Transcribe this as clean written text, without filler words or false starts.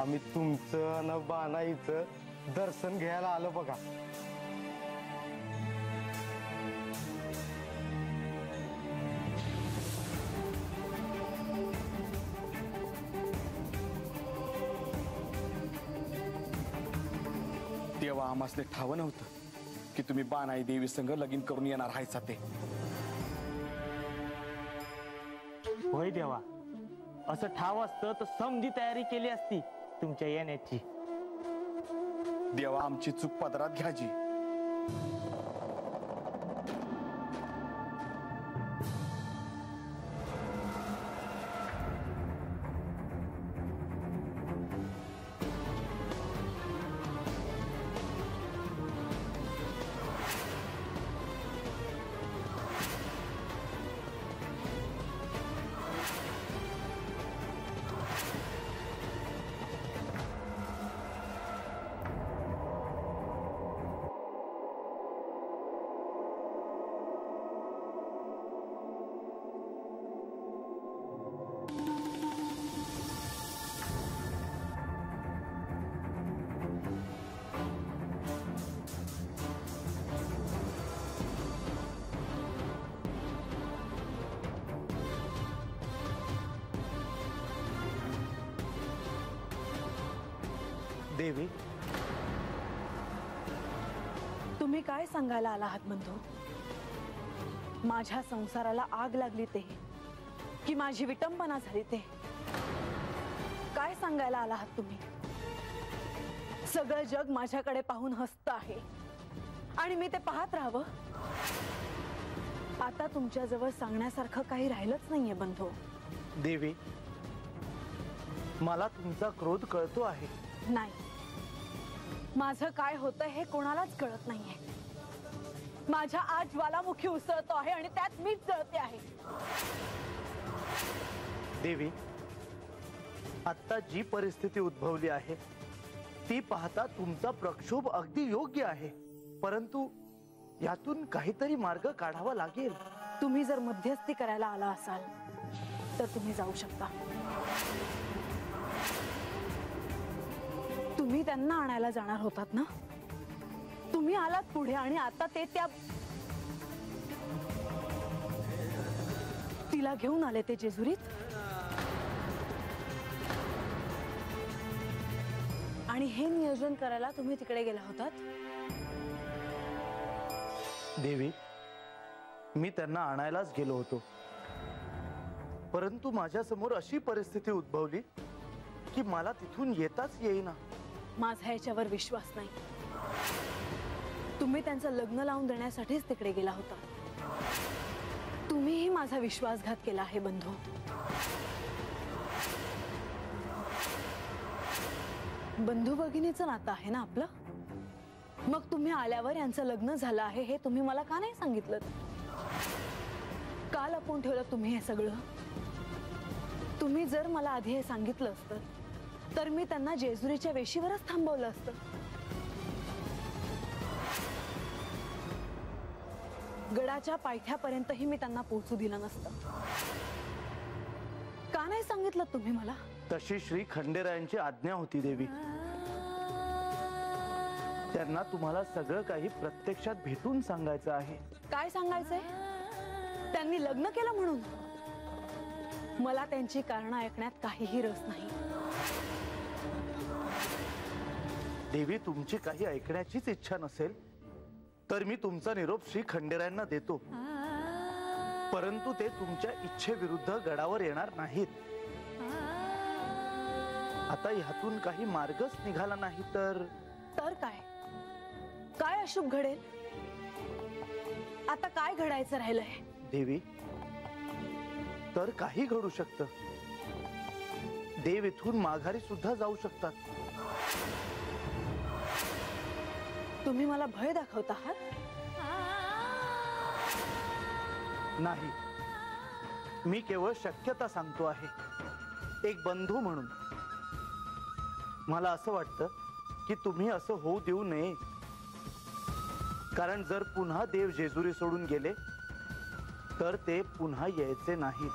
आम्ही तुमचं आणि बानाईचं दर्शन घ्यायला आलो बघा। तेव्हा आम्हाला ठाव नव्हतं की तुम्ही बानाई देवी संग लगीन करून येणार हायसा ते। होय देवा, असं ठाव असतं तर समधी तयारी केली असती तुमच्या येण्याची। देवा आमची चूक पदरात घ्याजी। देवी, तुम्ही काय सांगायला आला आहात बंधू? माझ्या संसाराला आग लागली ते की माझी विटंबना झाली ते काय सांगायला आला आहात तुम्ही? सगळं जग माझ्याकडे पाहून हसत आहे आणि मी ते पाहत राहावं? आता तुमच्या जवळ सांगण्यासारखं काही राहिलंच नाहीये बंधू। देवी, मला तुमचा क्रोध कळतो आहे। नाही, माझं काय होतं हे कोणालाच कळत नाहीये। माझ्या आज ज्वालामुखी उसळतो आहे आणि त्यात मीच जळते आहे। देवी, आता जी परिस्थिती उद्भवली आहे ती पाहता तुमचा प्रक्षोभ अगदी योग्य आहे, परंतु यातून काहीतरी मार्ग काढावा लागेल। तुम्ही जर मध्यस्थी करायला आला असाल तर तुम्ही जाऊ शकता। तुम्ही त्यांना आणायला जाणार होतात ना? तुम्ही आलात पुढे आणि आता ते त्या तिला घेऊन आले ते जेजुरीत आणि हे नियोजन करायला तुम्ही तिकडे गेला होतात? देवी, मी त्यांना आणायलाच गेलो होतो, परंतु माझ्या समोर अशी परिस्थिती उद्भवली की मला तिथून येताच येईना। माझा याच्यावर विश्वास नाही। तुम्ही त्यांचं लग्न लावून देण्यासाठीच तिकडे गेला होता। तुम्हीही माझा विश्वासघात केला आहे बंधू। बंधू भगिनीचं नातं आहे ना आपलं? मग तुम्ही आल्यावर यांचं लग्न झालं आहे हे तुम्ही मला का नाही सांगितलं? का लपवून ठेवलं तुम्ही हे सगळं? तुम्ही जर मला आधी हे सांगितलं असतं तर मी त्यांना जेजुरीच्या वेशीवरच थांबवलं असतं। गडाच्या पायथ्यापर्यंतही मी त्यांना पोहोचू दिलं नसतं। का नाही सांगितलं तुम्ही मला? तशी श्री खंडेरायांची आज्ञा होती देवी। त्यांना तुम्हाला सगळं काही प्रत्यक्षात भेटून सांगायचं आहे। काय सांगायचंय? त्यांनी लग्न केलं म्हणून? मला त्यांची कारणं ऐकण्यात काहीही रस नाही। देवी, तुमची काही ऐकण्याचीच इच्छा नसेल तर मी तुमचा निरोप श्री खंडेरायांना देतो, परंतु ते तुमच्या इच्छेविरुद्ध गडावर येणार नाहीत। आता ह्यातून काही मार्गच निघाला नाही तर काय? काय अशुभ घडेल? आता काय घडायचं राहिलंय? देवी, तर काही घडू शकतं। देव इथून माघारी सुद्धा जाऊ शकतात। तुम्ही मला भय दाखवत आहात? नाही, मी केवळ शक्यता सांगतो आहे, एक बंधू म्हणून। मला असं वाटतं की तुम्ही असं होऊ देऊ नये, कारण जर पुन्हा देव जेजुरी सोडून गेले तर ते पुन्हा यायचे नाहीत।